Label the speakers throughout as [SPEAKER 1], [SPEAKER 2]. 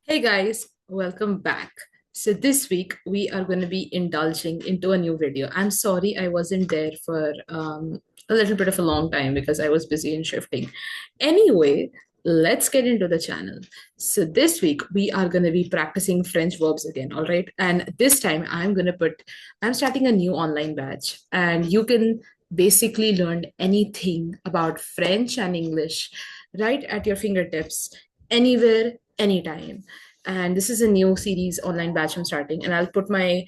[SPEAKER 1] Hey guys, welcome back. So this week we are going to be indulging into a new video. I'm sorry I wasn't there for a little bit of a long time because I was busy in shifting. Anyway, let's get into the channel. So this week we are going to be practicing French verbs again, all right? And this time I'm starting a new online batch and you can basically learn anything about French and English right at your fingertips anywhere anytime. And this is a new series online batch I'm starting, and I'll put my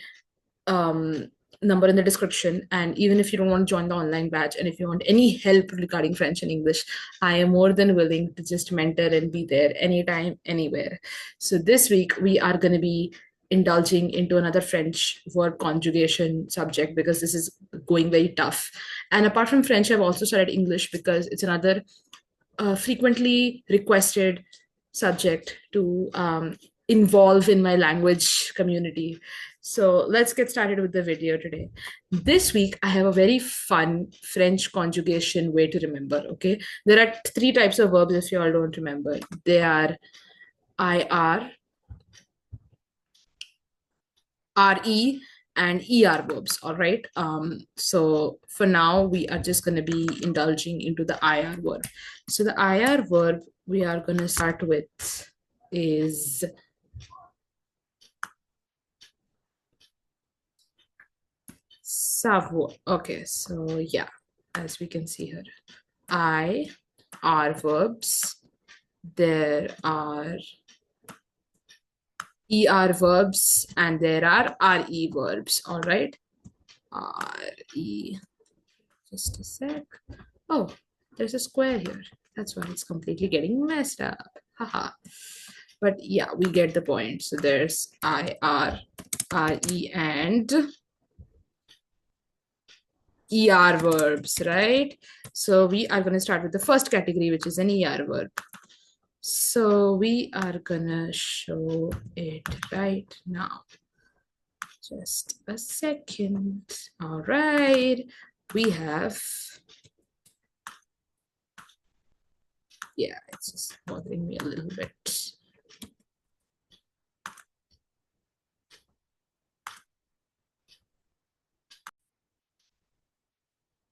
[SPEAKER 1] um, number in the description. And even if you don't want to join the online batch, and if you want any help regarding French and English, I am more than willing to just mentor and be there anytime, anywhere. So this week we are going to be indulging into another French verb conjugation subject because this is going very tough. And apart from French, I've also studied English because it's another frequently requested subject to involve in my language community. So let's get started with the video today. This week, I have a very fun French conjugation way to remember. Okay. There are three types of verbs if you all don't remember. They are IR, RE, and ER verbs. All right. So for now, we are just going to be indulging into the IR verb. So the IR verb we are going to start with is savoir. Okay. So yeah, as we can see here, I are verbs. There are ER verbs and there are RE verbs. All right. RE. Just a sec. Oh, there's a square here. That's why it's completely getting messed up. Haha. But yeah, we get the point. So there's I, R, R, E, and ER verbs, right? So we are going to start with the first category, which is an ER verb. So we are going to show it right now. Just a second. All right. We have, yeah, it's just bothering me a little bit.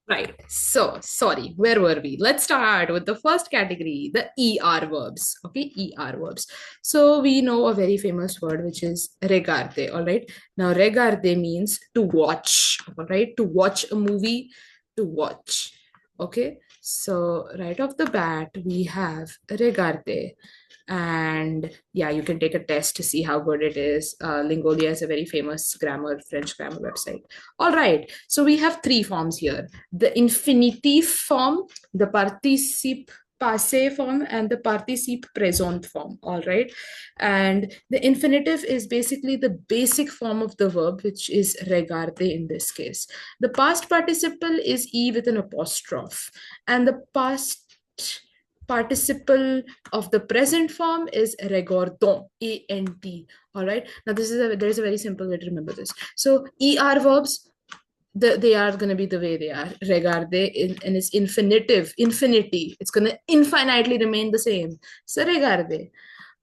[SPEAKER 1] Right. So, sorry, where were we? Let's start with the first category, the ER verbs. Okay, ER verbs. So, we know a very famous word which is regarder. All right. Now, regarder means to watch. All right. To watch a movie, to watch. Okay. So, right off the bat, we have regarder. And yeah, you can take a test to see how good it is. Lingolia is a very famous grammar, French grammar website. All right, so we have three forms here: the infinitive form, the participe passé form, and the participe présent form. All right, and the infinitive is basically the basic form of the verb, which is regarder in this case. The past participle is e with an apostrophe, and the past participle of the present form is regardons, A-N-T. All right. Now, there's a very simple way to remember this. So, ER verbs, they are going to be the way they are. Regarde and its infinitive, infinity. It's going to infinitely remain the same. So, regarde.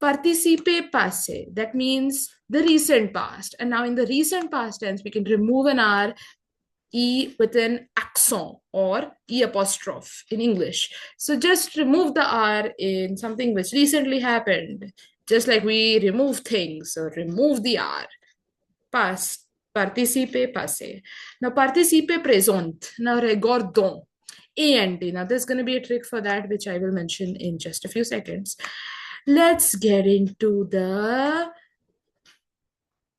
[SPEAKER 1] Participe passé. That means the recent past. And now, in the recent past tense, we can remove an R E with an accent or E apostrophe in English. So just remove the R in something which recently happened, just like we remove things. So remove the R. Past, participe passé. Now participe présent. Now regardons. And now there's going to be a trick for that, which I will mention in just a few seconds. Let's get into the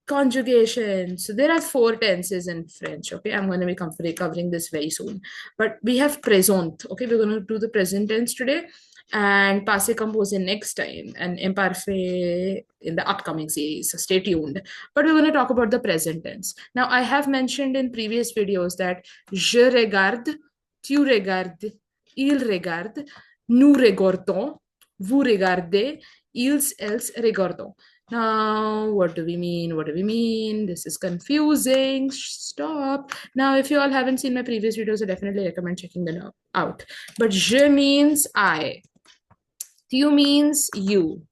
[SPEAKER 1] conjugation. So there are four tenses in French. Okay, I'm going to be covering this very soon. But we have présent. Okay, we're going to do the present tense today, and passé composé next time, and imparfait in the upcoming series. So stay tuned. But we're going to talk about the present tense. Now, I have mentioned in previous videos that je regarde, tu regardes, il regarde, nous regardons, vous regardez, ils, elles regardons. Now, what do we mean? What do we mean? This is confusing. Stop. Now, if you all haven't seen my previous videos, I definitely recommend checking them out. But je means I. Tu means you.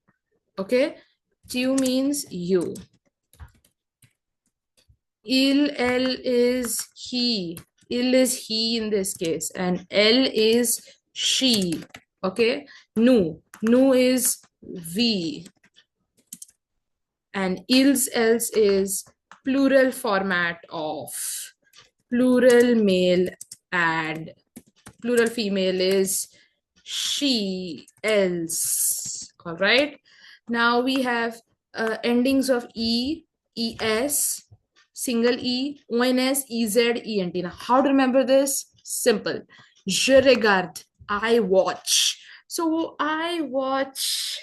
[SPEAKER 1] Okay? Tu means you. Il is he. Il is he in this case. And elle is she. Okay. Nu. Nu is we. And ils else is plural format of plural male and plural female is she, else. All right. Now we have endings of es, single ons, ez, ent. Now, how to remember this? Simple. Je regarde. I watch. So I watch,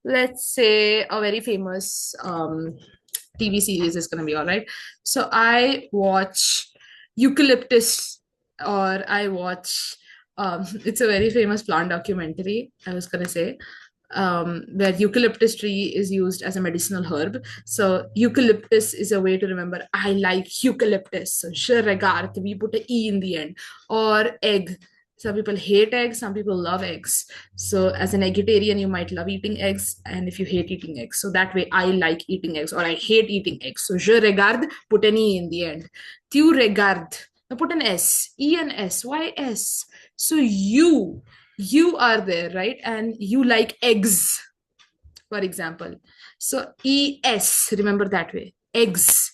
[SPEAKER 1] let's say, a very famous TV series is going to be all right. So I watch Eucalyptus, or I watch, it's a very famous plant documentary, I was going to say, where eucalyptus tree is used as a medicinal herb. So eucalyptus is a way to remember I like eucalyptus. So je regarde, we put an E in the end. Or egg. Some people hate eggs, some people love eggs. So as an vegetarian, you might love eating eggs, and if you hate eating eggs, so that way I like eating eggs or I hate eating eggs. So je regarde, put an E in the end. Tu regarde, now put an S, E and S. Why S? So you are there, right? And you like eggs, for example. So es, remember that way, eggs.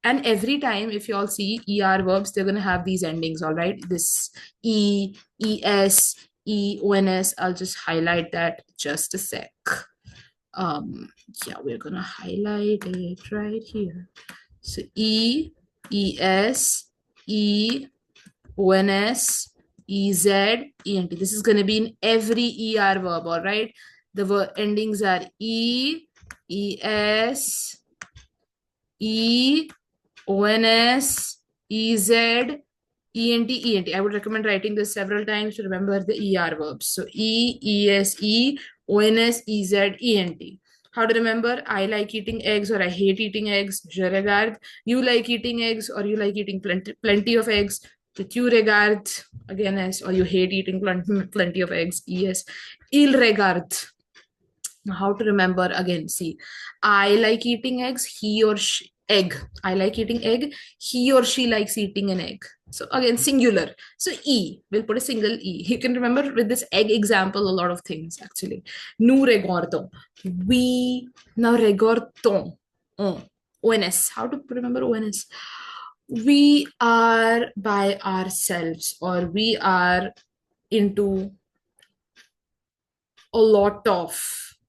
[SPEAKER 1] And every time, if you all see er verbs, they're going to have these endings, all right? This es, ons. I'll just highlight that just a sec. Yeah, we're going to highlight it right here. So es, ons, ez, ent. This is going to be in every er verb, all right? The verb endings are es, ons, ez, ent, ent. I would recommend writing this several times to remember the er verbs. So es, ons, ez, ent. How to remember? I like eating eggs or I hate eating eggs. Je regarde. You like eating eggs or you like eating plenty of eggs. Tu regarde, again, S, or you hate eating plenty of eggs. Yes. Il regarde. How to remember? Again, see, I like eating eggs. He or she, egg. I like eating egg. He or she likes eating an egg. So again, singular. So E, we'll put a single E. You can remember with this egg example a lot of things actually. Nous regardons. We now regardons. ONS. How to remember ONS? We are by ourselves, or we are into a lot of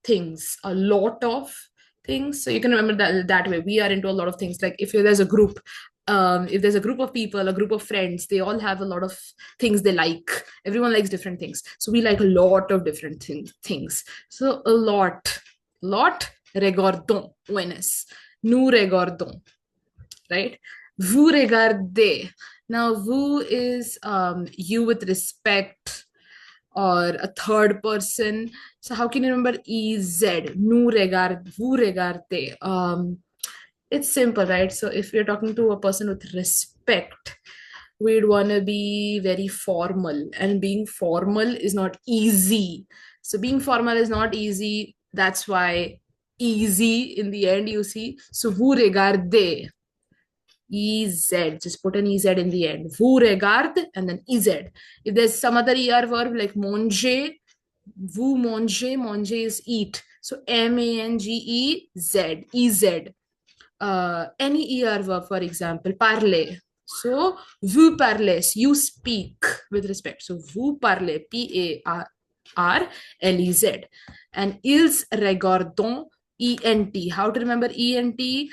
[SPEAKER 1] things. So you can remember that way. We are into a lot of things. Like if there's a group, if there's a group of people, a group of friends, they all have a lot of things they like. Everyone likes different things. So we like a lot of different things. So a lot, regardons, ONS. Nous regardons, right? Vous regardez. Now, vous is you with respect, or a third person. So how can you remember EZ? Nous regardez, vous regardez. It's simple, right? So if you're talking to a person with respect, we'd want to be very formal, and being formal is not easy. So being formal is not easy. That's why easy in the end, you see. So vous regardez. EZ, just put an EZ in the end. Vous regarde and then EZ. If there's some other ER verb like manger, vous mangez, manger is eat. So MANGEZ, EZ. Any ER verb, for example, parler. So vous parlez, you speak with respect. So vous parlez, PARLEZ. And ils regardons, ENT. How to remember ENT?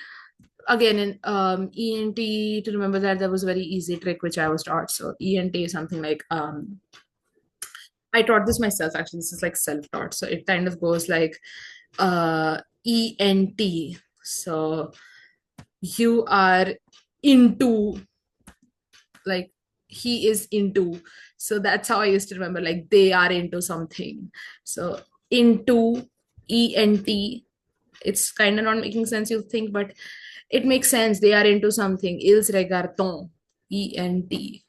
[SPEAKER 1] Again, in ENT, to remember that, there was a very easy trick which I was taught. So ENT is something like, I taught this myself, actually. This is like self-taught. So it kind of goes like ENT. So you are into, like he is into. So that's how I used to remember, like they are into something. So into, ENT. It's kind of not making sense, you think, but it makes sense. They are into something. Ils regardons, ENT.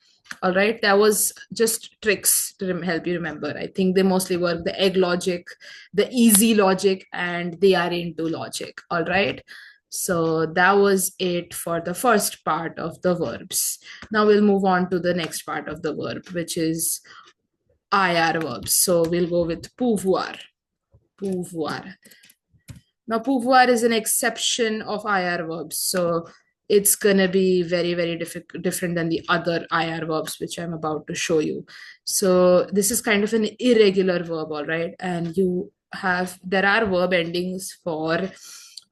[SPEAKER 1] All right, that was just tricks to help you remember. I think they mostly work the egg logic, the easy logic, and they are into logic. All right, so that was it for the first part of the verbs. Now we'll move on to the next part of the verb, which is IR verbs. So we'll go with pouvoir. Pouvoir. Now, pouvoir is an exception of IR verbs. So it's going to be very, very different than the other IR verbs, which I'm about to show you. So this is kind of an irregular verb, all right? And there are verb endings for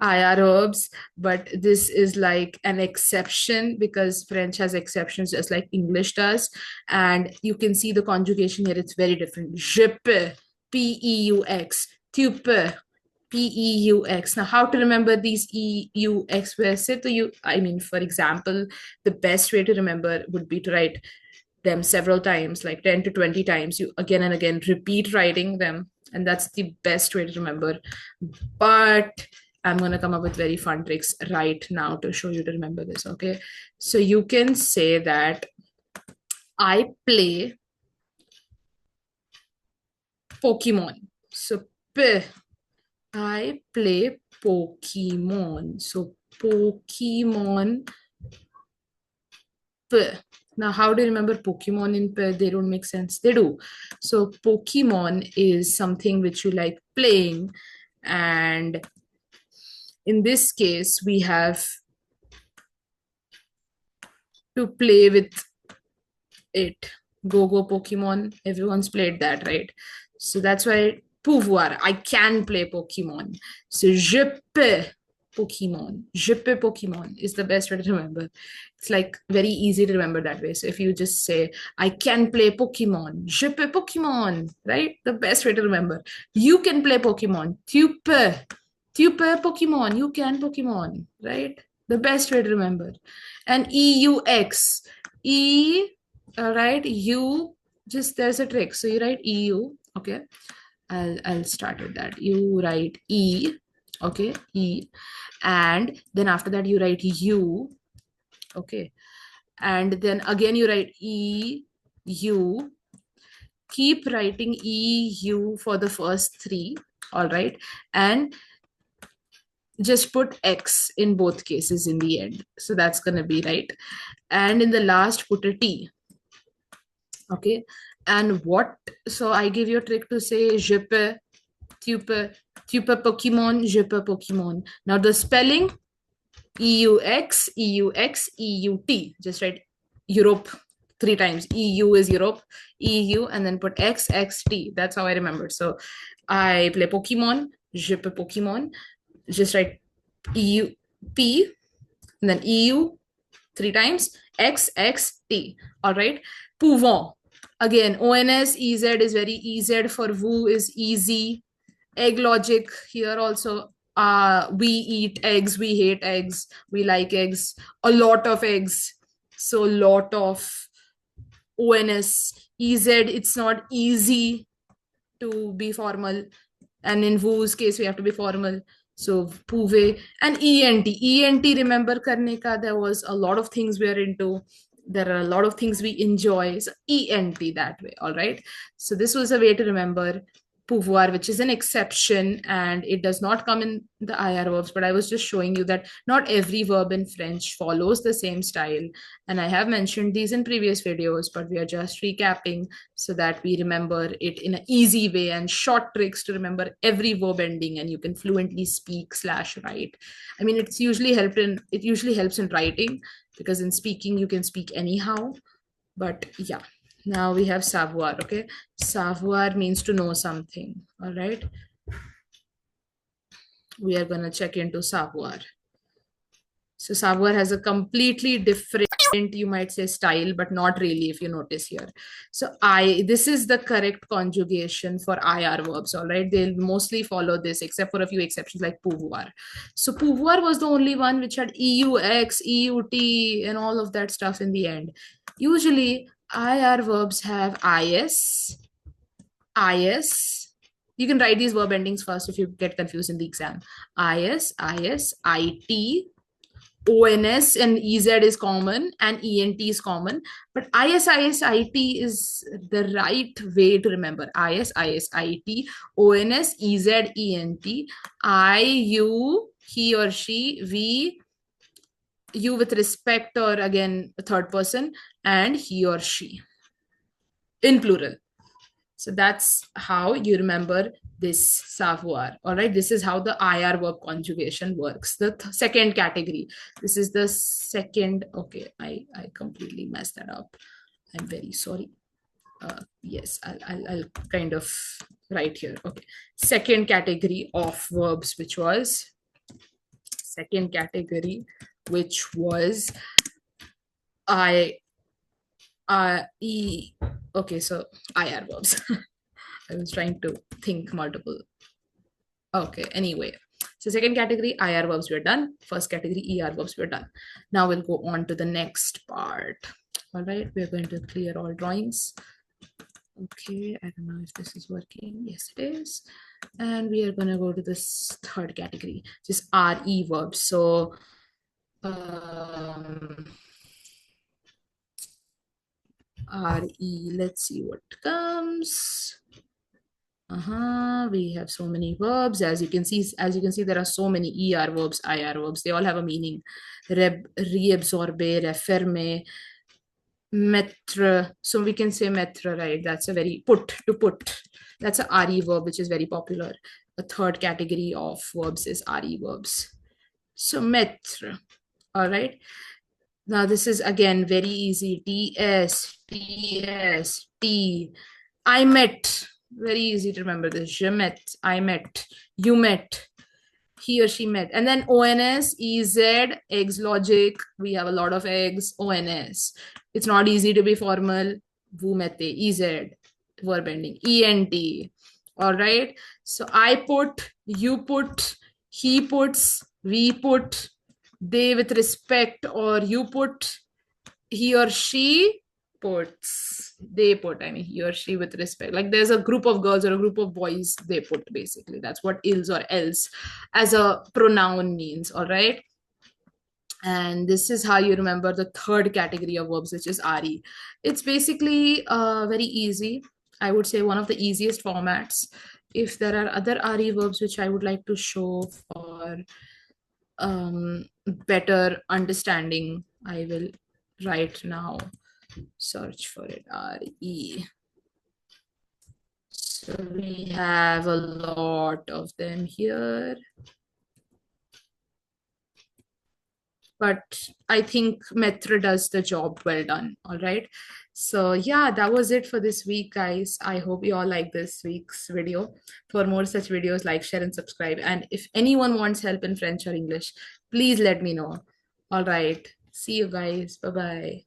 [SPEAKER 1] IR verbs, but this is like an exception because French has exceptions just like English does. And you can see the conjugation here, it's very different. Je peux, P-E-U-X, tu peux, P-E-U-X. Now, how to remember these E-U-X? I mean, for example, the best way to remember would be to write them several times, like 10 to 20 times. You again and again repeat writing them, and that's the best way to remember. But I'm going to come up with very fun tricks right now to show you to remember this, okay? So you can say that I play Pokemon. So, I play Pokemon. So Pokemon. Now, how do you remember Pokemon in P? They don't make sense. They do. So Pokemon is something which you like playing. And in this case, we have to play with it. Go Pokemon. Everyone's played that, right? So that's why pouvoir. I can play Pokemon. So je peux Pokemon. Je peux Pokemon is the best way to remember. It's like very easy to remember that way. So if you just say, I can play Pokemon, je peux Pokemon, right? The best way to remember. You can play Pokemon. Tu peux. Tu peux Pokemon. You can Pokemon, right? The best way to remember. And EUX. E, all right, U, just there's a trick. So you write EU, okay? I'll start with that. You write E, okay, E, and then after that you write U, okay, and then again you write E, U. Keep writing E, U for the first three, all right, and just put X in both cases in the end. So that's gonna be right. And in the last, put a T. Okay. And what? So I give you a trick to say je peux, tu peux Pokemon, je peux Pokemon. Now the spelling EUX, EUX, EUT. Just write Europe 3 times. EU is Europe, EU, and then put X, X, T. That's how I remembered. So I play Pokemon, je peux Pokemon. Just write EU, P, and then EU 3 times, X, X, T. All right. Pouvons. Again, ONS, EZ is very EZ for woo is easy. Egg logic here also. We eat eggs, we hate eggs, we like eggs, a lot of eggs. So lot of ONS, EZ, it's not easy to be formal. And in woo's case, we have to be formal. So pouve and ENT. ENT, remember karne ka, there was a lot of things we are into. There are a lot of things we enjoy. So ENT that way. All right. So this was a way to remember pouvoir, which is an exception, and it does not come in the IR verbs, but I was just showing you that not every verb in French follows the same style. And I have mentioned these in previous videos, but we are just recapping so that we remember it in an easy way and short tricks to remember every verb ending, and you can fluently speak slash write. I mean, it usually helps in writing, because in speaking you can speak anyhow. But yeah, now we have savoir. Okay, savoir means to know something. All right, we are going to check into savoir. So savoir has a completely different, you might say, style, but not really, if you notice here. So this is the correct conjugation for IR verbs. All right, they'll mostly follow this, except for a few exceptions like pouvoir. So pouvoir was the only one which had EUX, EUT, and all of that stuff in the end. Usually IR verbs have IS, IS. You can write these verb endings first if you get confused in the exam. IS, IS, IT, ONS and EZ is common and ENT is common, but ISISIT is the right way to remember. ISISIT, ONS, EZ, ENT, I, you, he or she, we, you with respect or again a third person, and he or she in plural. So that's how you remember this savoir. All right. This is how the IR verb conjugation works. The second category. This is the second. Okay. I completely messed that up. I'm very sorry. Yes, I'll kind of write here. Okay. Second category of verbs, which was I, E. Okay. So IR verbs. I was trying to think multiple. Okay, anyway. So second category, IR verbs were done. First category, ER verbs were done. Now we'll go on to the next part. All right, we're going to clear all drawings. Okay, I don't know if this is working. Yes, it is. And we are going to go to this third category, just RE verbs. So RE, let's see what comes. We have so many verbs. As you can see, there are so many ER verbs, IR verbs. They all have a meaning. Reabsorber, referme, mettre. So we can say mettre, right? That's a very to put. That's a RE verb, which is very popular. A third category of verbs is RE verbs. So mettre. All right. Now this is again very easy. TS, TS, T. I met. Very easy to remember this. Je met, I met, you met, he or she met. And then ONS, EZ, eggs logic. We have a lot of eggs. ONS. It's not easy to be formal. Vous mettez, EZ, verb ending. ENT. All right. So I put, you put, he puts, we put, they with respect, or you put, he or she puts, they put, I mean he or she with respect, like there's a group of girls or a group of boys, they put. Basically that's what ils or else as a pronoun means. All right. And this is how you remember the third category of verbs, which is RE. It's basically very easy. I would say one of the easiest formats. If there are other RE verbs which I would like to show for better understanding, I will right now search for it. RE. So we have a lot of them here. But I think Metra does the job well done. All right. So yeah, that was it for this week, guys. I hope you all like this week's video. For more such videos, like, share, and subscribe. And if anyone wants help in French or English, please let me know. All right. See you guys. Bye-bye.